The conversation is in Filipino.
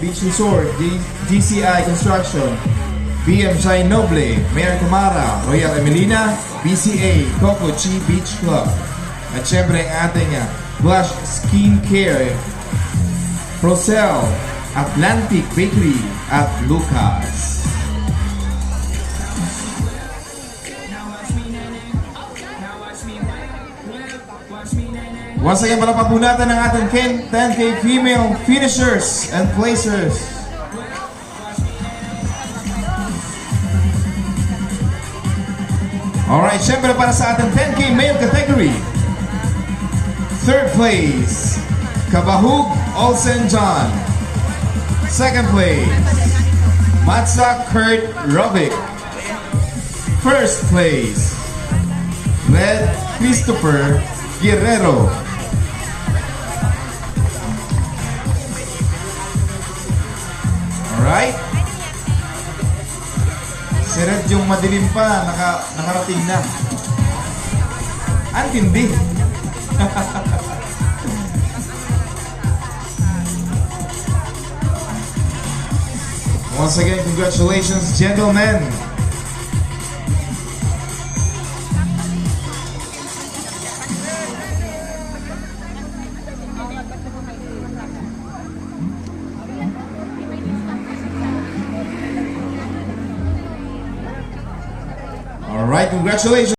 Beach Resort, GCI Construction, BM Shine Noble, Mayor Camara, Royal Emelina, BCA, Coco Chi Beach Club. At syempre ang ating Blush Skincare, Procel, Atlantic Bakery, at Lucas. Once again, palapag po natin ang ating 10K female finishers and placers. Alright, syempre para sa ating 10K male category. Third place, Kabahug Olsen John. Second place, Matsa Kurt Robic. First place, Red Christopher Guerrero. Alright. Si Red yung madilim pa, nakarating na. Antindi. Once again, congratulations, gentlemen. All right, congratulations.